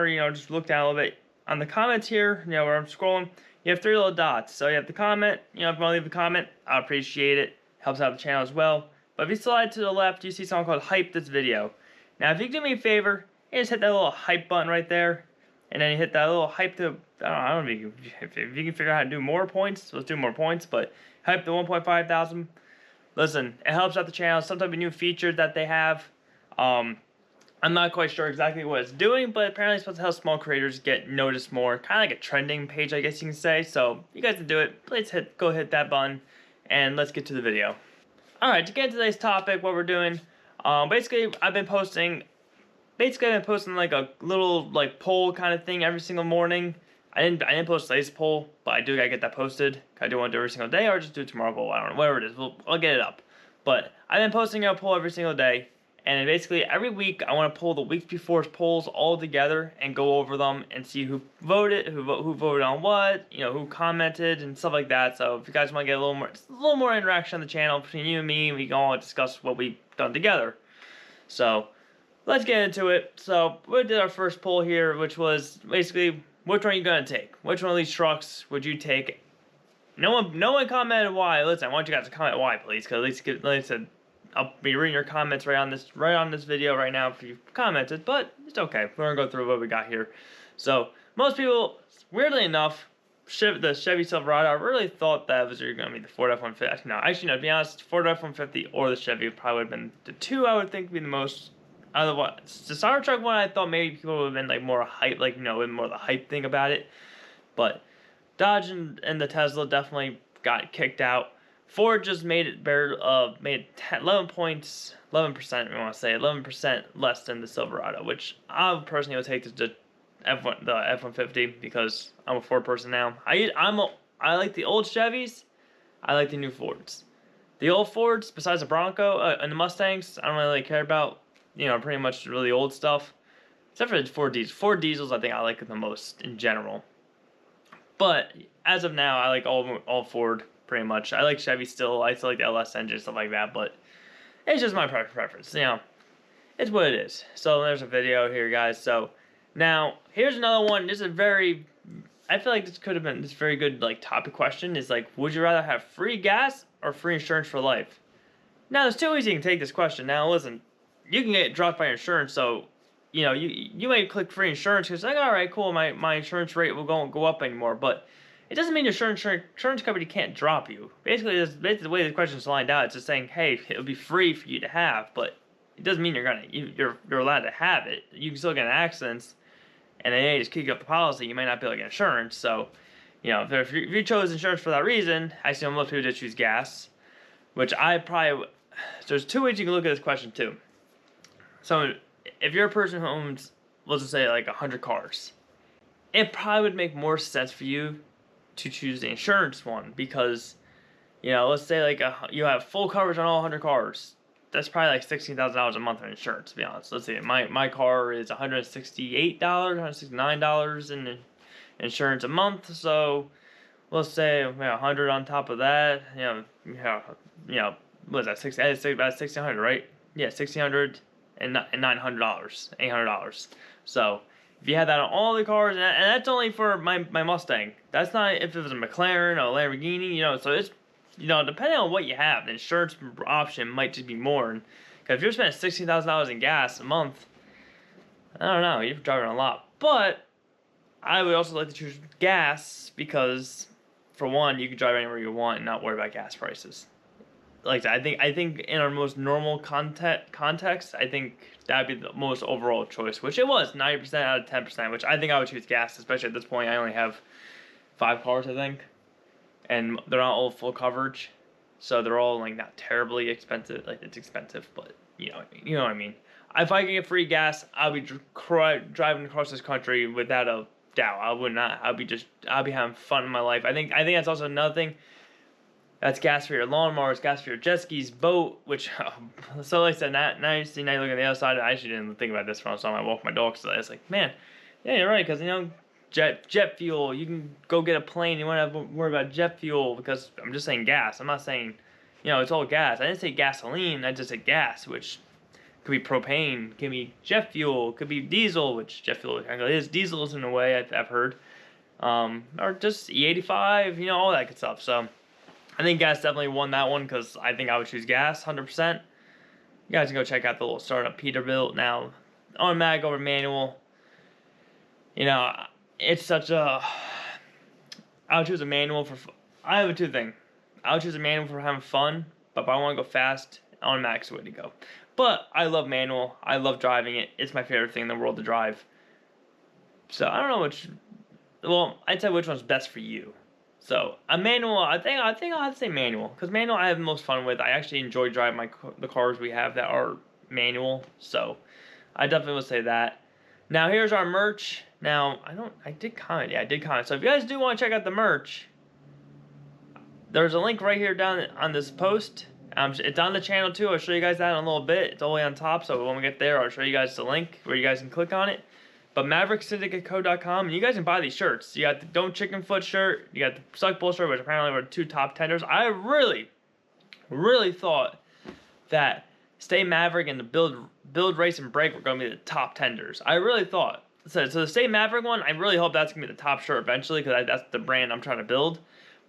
or just look down a little bit on the comments here, where I'm scrolling, you have three little dots. So you have the comment. If you want to leave a comment, I appreciate it. Helps out the channel as well. But if you slide to the left, you see something called hype this video. Now, if you do me a favor, you just hit that little hype button right there, and then you hit that little hype to, I don't know if you can figure out how to do more points, let's do more points, but hype to 1.5 thousand. Listen, it helps out the channel. Some type of new feature that they have. I'm not quite sure exactly what it's doing, but apparently it's supposed to help small creators get noticed more. Kind of like a trending page, I guess you can say. So, you guys can do it. Please go hit that button, and let's get to the video. Alright, to get into today's topic, what we're doing, basically I've been posting like a little like poll kind of thing every single morning. I didn't post today's poll, but I do gotta get that posted. I do want to do it every single day, or just do tomorrow poll. I don't know, whatever it is. I'll get it up. But I've been posting a poll every single day. And basically, every week, I want to pull the week before's polls all together and go over them and see who voted, who voted on what, who commented and stuff like that. So if you guys want to get a little more interaction on the channel between you and me, we can all discuss what we've done together. So let's get into it. So we did our first poll here, which was basically, which one are you gonna take? Which one of these trucks would you take? No one commented why. Listen, I want you guys to comment why, please, because at least I'll be reading your comments right on this video right now if you commented, but it's okay. We're gonna go through what we got here. So most people, weirdly enough, the Chevy Silverado, I really thought that was gonna be the Ford F-150. No, actually, no. To be honest, Ford F-150 or the Chevy probably would have been the two I would think would be the most. Otherwise, the Cybertruck one, I thought maybe people would have been like more hype, like more the hype thing about it. But Dodge and the Tesla definitely got kicked out. Ford just made it 11%, we want to say 11% less than the Silverado, which I personally would take the F-150 because I'm a Ford person now. I like the old Chevys. I like the new Fords. The old Fords, besides the Bronco and the Mustangs, I don't really care about. Pretty much really old stuff, except for the Ford Diesels. Ford Diesels, I think I like the most in general. But as of now, I like all Ford. Pretty much. I like Chevy still. I still like the LS engine, stuff like that, but it's just my preference. It's what it is. So there's a video here, guys. So now here's another one. This is I feel like this could have been this very good like topic question. Is like, would you rather have free gas or free insurance for life? Now there's two ways you can take this question. Now listen, you can get dropped by your insurance, so you might click free insurance because like, all right, cool, my insurance rate will go up anymore, but it doesn't mean your insurance company can't drop you. Basically, the way the question is lined out. It's just saying, hey, it'll be free for you to have, but it doesn't mean you're allowed to have it. You can still get in accidents, and they just kick you off the policy. You might not be able to get insurance. So, if you chose insurance for that reason, I see most people just choose gas, which I probably. So there's two ways you can look at this question too. So, if you're a person who owns, let's just say like 100 cars, it probably would make more sense for you to choose the insurance one because, let's say like you have full coverage on all 100 cars. That's probably like $16,000 a month in insurance, to be honest. Let's see, my car is $168, $169 in insurance a month. So let's say 100 on top of that. What is that? About 1,600, right? Yeah, 1,600 and $900, $800. So if you had that on all the cars, and that's only for my Mustang. That's not if it was a McLaren or a Lamborghini, so it's, depending on what you have, the insurance option might just be more. Because if you're spending $16,000 in gas a month, I don't know, you're driving a lot. But I would also like to choose gas because, for one, you can drive anywhere you want and not worry about gas prices. Like I think in our most normal context, I think that'd be the most overall choice, which it was 90% out of 10%, which I think I would choose gas, especially at this point. I only have 5 cars, I think, and they're not all full coverage, so they're all like not terribly expensive. Like it's expensive, but you know what I mean. If I could get free gas, I'll be driving across this country without a doubt. I would not. I'll be having fun in my life. I think that's also another thing. That's gas for your lawnmowers, gas for your jet skis, boat, which, so like I said, now you look at the other side. I actually didn't think about this when I walked my dog, so it's like, man, yeah, you're right, because, jet fuel, you can go get a plane, you won't have to worry about jet fuel, because I'm just saying gas. I'm not saying, it's all gas. I didn't say gasoline, I just said gas, which Could be propane, could be jet fuel, could be diesel, which jet fuel is diesels in a way I've heard, or just E85, all that good stuff. So I think gas definitely won that one because I think I would choose gas 100%. You guys can go check out the little startup Peterbilt now. Automatic over manual. It's such a. I would choose a manual for. I have a two thing. I would choose a manual for having fun, but if I want to go fast, automatic's the way to go. But I love manual. I love driving it. It's my favorite thing in the world to drive. So I don't know which. Well, I'd say which one's best for you. So a manual, I think I'll have to say manual because manual I have the most fun with. I actually enjoy driving the cars we have that are manual. So I definitely would say that. Now here's our merch. Now I did comment. Yeah, I did comment. So if you guys do want to check out the merch, there's a link right here down on this post. It's on the channel too. I'll show you guys that in a little bit. It's all the way on top. So when we get there, I'll show you guys the link where you guys can click on it. But MaverickSyndicateCo.com, and you guys can buy these shirts. You got the Don't Chicken Foot shirt. You got the Suck Bull shirt, which apparently were 2 top tenders. I really, really thought that Stay Maverick and the Build Race and Break were going to be the top tenders. I really thought. So the Stay Maverick one, I really hope that's going to be the top shirt eventually because that's the brand I'm trying to build.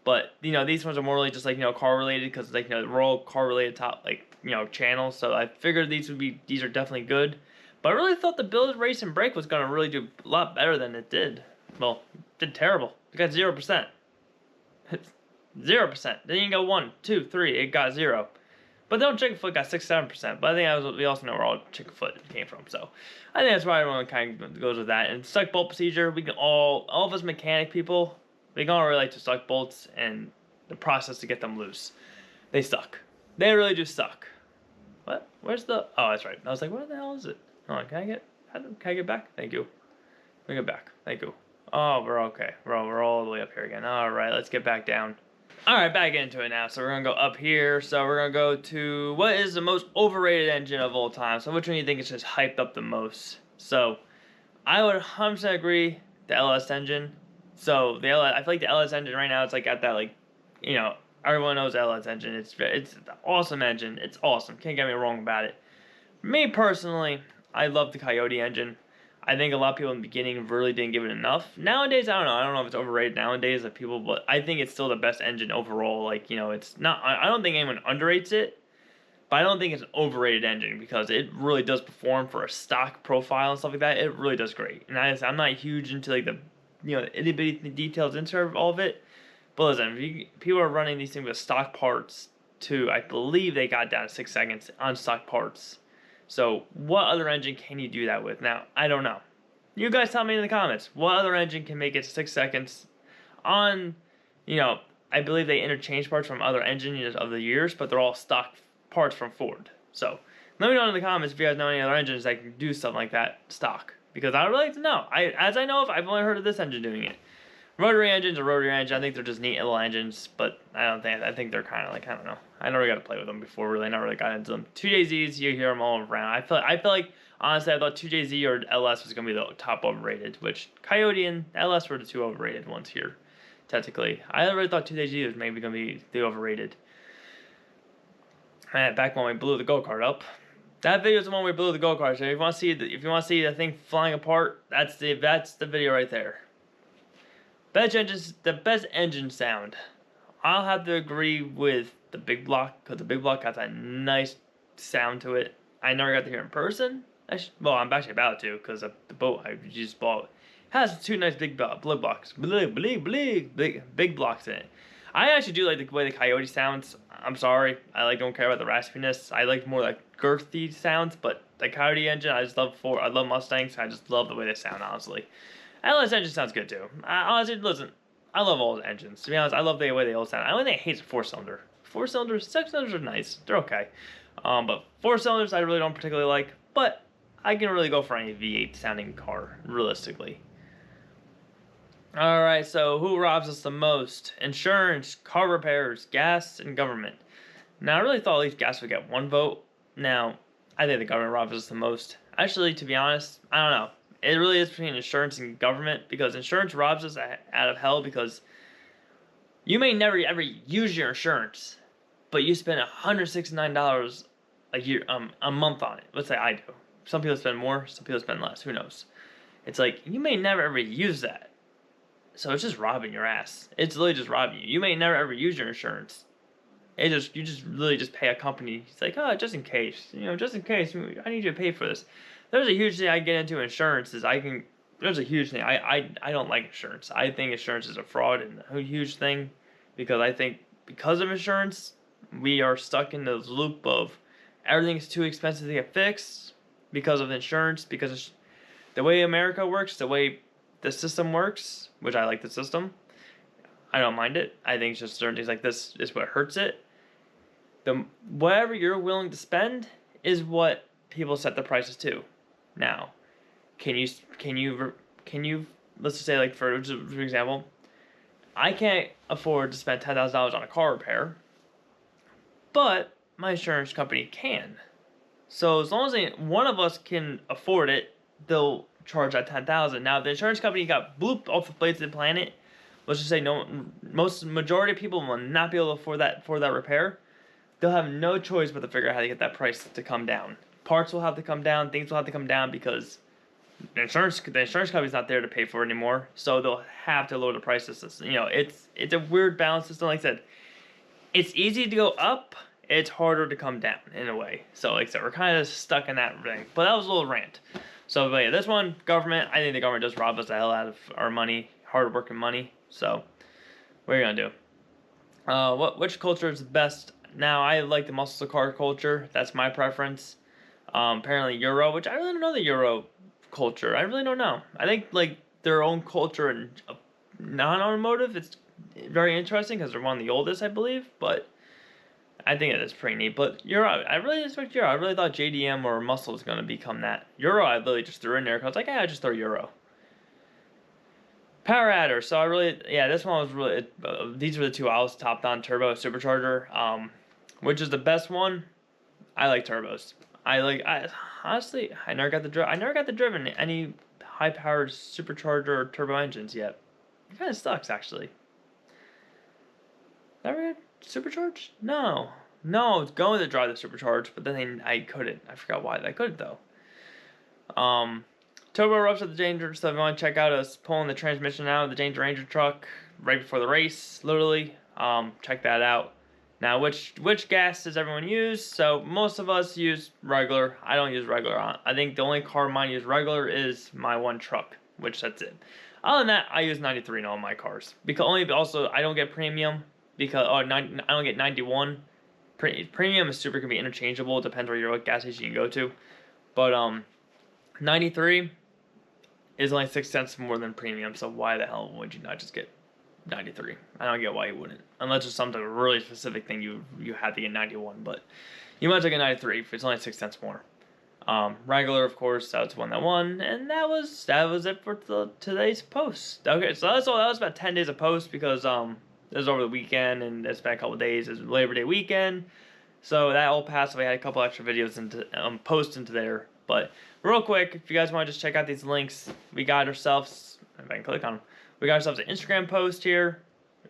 But, these ones are more really just like, car related because like, they're all car related top, like, channels. So I figured these are definitely good. But I really thought the Build, Race, and Break was going to really do a lot better than it did. Well, it did terrible. It got 0%. 0%. Then you go 1, 2, 3. It got 0. But Don't Chicken Foot got 6, 7%. But I think we also know where all Chicken Foot came from. So I think that's why everyone kind of goes with that. And suck bolt procedure, we can all of us mechanic people, we can all relate to suck bolts and the process to get them loose. They suck. They really do suck. What? Where's the? Oh, that's right. I was like, where the hell is it? Hold on, can I get back? Thank you. Let me get back. Thank you. Oh, we're okay. We're all the way up here again. All right, let's get back down. All right, back into it now. So we're gonna go up here. So we're gonna go to what is the most overrated engine of all time. So which one do you think is just hyped up the most? So I would 100% agree the LS engine. So I feel like the LS engine right now it's like at that like, everyone knows the LS engine. It's an awesome engine. It's awesome. Can't get me wrong about it. Me personally, I love the Coyote engine. I think a lot of people in the beginning really didn't give it enough. Nowadays, I don't know. I don't know if it's overrated nowadays of people, but I think it's still the best engine overall. Like, it's not. I don't think anyone underrates it, but I don't think it's an overrated engine because it really does perform for a stock profile and stuff like that. It really does great. And I'm not huge into like the, itty bitty details into all of it. But listen, if people are running these things with stock parts too, I believe they got down to 6 seconds on stock parts. So what other engine can you do that with? Now, I don't know. You guys tell me in the comments. What other engine can make it 6 seconds on, I believe they interchange parts from other engines of the years, but they're all stock parts from Ford. So let me know in the comments if you guys know any other engines that can do something like that stock. Because I would like to know. I've only heard of this engine doing it. Rotary engines or rotary engine, I think they're just neat little engines, but I think they're kind of like, I don't know. I never got to play with them before, really. I never really got into them. 2JZs, you hear them all around. I feel like, honestly, I thought 2JZ or LS was going to be the top overrated, which Coyote and LS were the 2 overrated ones here, technically. I really thought 2JZ was maybe going to be the overrated. And back when we blew the go-kart up. That video is the one we blew the go-kart. So if you want to see the thing flying apart, that's the video right there. The best engine sound. I'll have to agree with the Big Block because the Big Block has a nice sound to it. I never got to hear it in person. I'm actually about to because the boat I just bought has 2 nice big blocks. Big blocks in it. I actually do like the way the Coyote sounds. I'm sorry. Don't care about the raspiness. I like more like girthy sounds, but the Coyote engine I love Mustangs. I just love the way they sound, honestly. LS engine sounds good too. Honestly, listen, I love all the engines. To be honest, I love the way they all sound. I only think I hate 4-cylinder. 4-cylinders, 6-cylinders are nice. They're okay. But 4-cylinders I really don't particularly like. But I can really go for any V8 sounding car, realistically. Alright, so who robs us the most? Insurance, car repairs, gas, and government. Now, I really thought at least gas would get 1 vote. Now, I think the government robs us the most. Actually, to be honest, I don't know. It really is between insurance and government because insurance robs us out of hell because you may never ever use your insurance, but you spend $169 a month on it. Let's say I do. Some people spend more, some people spend less. Who knows? It's like you may never ever use that, so it's just robbing your ass. It's literally just robbing you. You may never ever use your insurance. You just really just pay a company. It's like, oh, just in case, just in case I need you to pay for this. There's a huge thing I get into insurance is there's a huge thing. I don't like insurance. I think insurance is a fraud and a huge thing because I think because of insurance, we are stuck in this loop of everything's too expensive to get fixed because of insurance, because the way America works, the way the system works, which I like the system. I don't mind it. I think it's just certain things like this is what hurts it. Whatever you're willing to spend is what people set the prices to. Now, can you let's just say, like, for example, I can't afford to spend $10,000 on a car repair, but my insurance company can. So as long as one of us can afford it, they'll charge that $10,000. Now, if the insurance company got blooped off the face of the planet, let's just say majority of people will not be able to afford that repair. They'll have no choice but to figure out how to get that price to come down. Parts will have to come down, things will have to come down because the insurance company's not there to pay for it anymore. So they'll have to lower the prices. It's a weird balance system. Like I said, it's easy to go up. It's harder to come down in a way. So like I said, we're kind of stuck in that thing. But that was a little rant. So but yeah, this one, government. I think the government does rob us the hell out of our money, hard working money. So what are you gonna do? Which culture is the best? Now, I like the muscle car culture. That's my preference. Apparently Euro, which I really don't know the Euro culture. I really don't know. I think like their own culture and non-automotive, it's very interesting because they're one of the oldest, I believe. But I think it is pretty neat. But Euro, I really expect Euro. I really thought JDM or Muscle was going to become that. Euro, I really just threw in there because I was like, yeah, I just throw Euro. Power adder. So this one was really. These were the two I was topped on: turbo, supercharger. Which is the best one? I like turbos. Honestly, I never got the driven any high powered supercharger or turbo engines yet. It kind of sucks actually. Ever had supercharged? No, I was going to drive the supercharged, but then I couldn't. I forgot why I couldn't though. Turbo roughs at the Danger, so if you want to check out us pulling the transmission out of the Danger Ranger truck right before the race, literally, check that out. Now, which gas does everyone use? So most of us use regular. I don't use regular. I think the only car mine use regular is my one truck, which that's it. Other than that, I use 93 in all my cars because also I don't get premium because I don't get 91. Premium and super can be interchangeable. It depends what gas station you go to, but 93 is only 6 cents more than premium. So why the hell would you not just get 93? I don't get why you wouldn't, unless it's something really specific thing you have to get 91, but you might as well get 93 if it's only 6 cents more. Regular, of course, that's one that won, and that was it for today's post. Okay, so that was about 10 days of post because it was over the weekend and it's been a couple days. It's Labor Day weekend, so that all passed. We had a couple extra videos into post into there, but real quick, if you guys want to just check out these links, we got ourselves. If I can click on them. We got ourselves an Instagram post here.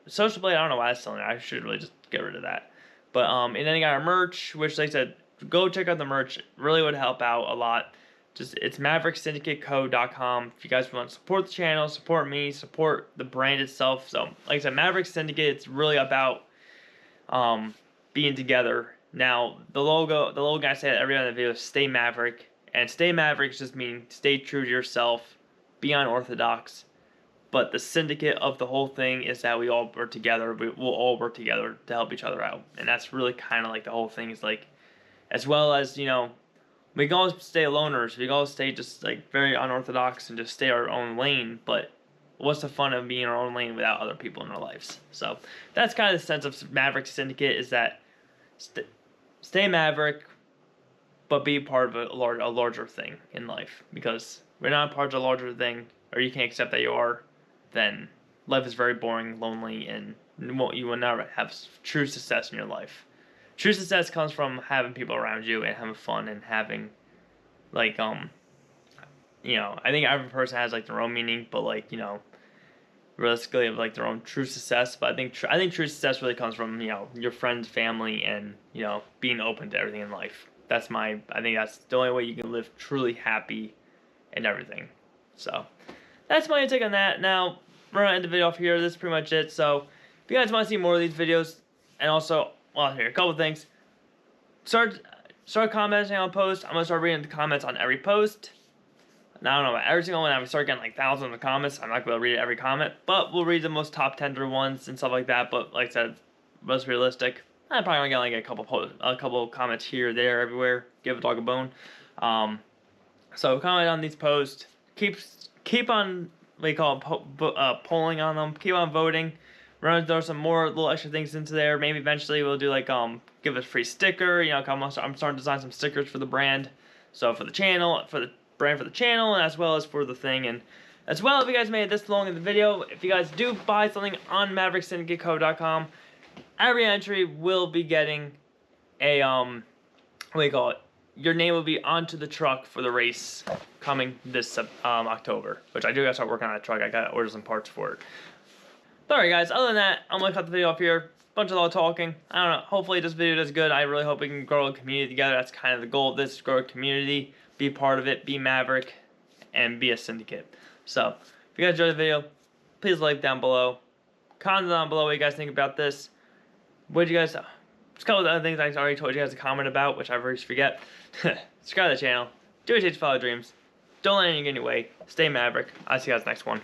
Social Blade, I don't know why that's still in there. I should really just get rid of that. But and then you got our merch, which like I said, go check out the merch. It really would help out a lot. It's MaverickSyndicateCo.com. If you guys want to support the channel, support me, support the brand itself. So like I said, Maverick Syndicate, it's really about being together. Now the logo I say every other video is Stay Maverick. And Stay Maverick just means stay true to yourself, be unorthodox. But the syndicate of the whole thing is that we all work together. We'll all work together to help each other out. And that's really kind of like the whole thing is like, as well as, we can always stay loners. We can always stay just like very unorthodox and just stay our own lane. But what's the fun of being in our own lane without other people in our lives? So that's kind of the sense of Maverick Syndicate is that stay Maverick, but be part of a larger thing in life. Because we're not part of a larger thing, or you can't accept that you are, then life is very boring, lonely, and you will never have true success in your life. True success comes from having people around you and having fun and having, like, I think every person has, like, their own meaning, but, like, realistically, have, like, their own true success. But I think true success really comes from, your friends, family, and, being open to everything in life. I think that's the only way you can live truly happy and everything. So that's my take on that. Now we're gonna end the video off here. This is pretty much it. So if you guys want to see more of these videos, and also, well, here a couple things. Start commenting on posts. I'm gonna start reading the comments on every post. Now, I don't know about every single one. I start getting like thousands of comments. I'm not gonna read every comment, but we'll read the most top tender ones and stuff like that. But like I said, most realistic. I'm probably gonna get like a couple comments here, there, everywhere. Give a dog a bone. So comment on these posts. Keep on polling on them. Keep on voting. We're gonna throw some more little extra things into there. Maybe eventually we'll do like give us a free sticker. You know, I'm starting to design some stickers for the brand. So for the channel, for the brand, for the channel, and as well as for the thing. And as well, if you guys made it this long in the video, if you guys do buy something on MaverickSyndicateCo.com, every entry will be getting a your name will be onto the truck for the race coming this October, which I do gotta start working on that truck. I gotta order some parts for it. But alright guys, other than that, I'm gonna cut the video off here. Bunch of a lot of talking. I don't know, hopefully this video does good. I really hope we can grow a community together. That's kind of the goal of this, grow a community, be part of it, be Maverick, and be a syndicate. So, if you guys enjoyed the video, please like down below. Comment down below what you guys think about this. What do you guys... Just a couple of other things I already told you guys to comment about, which I always forget. Subscribe to the channel. Do what it takes to follow dreams. Don't let anything get in your way. Stay Maverick. I'll see you guys next one.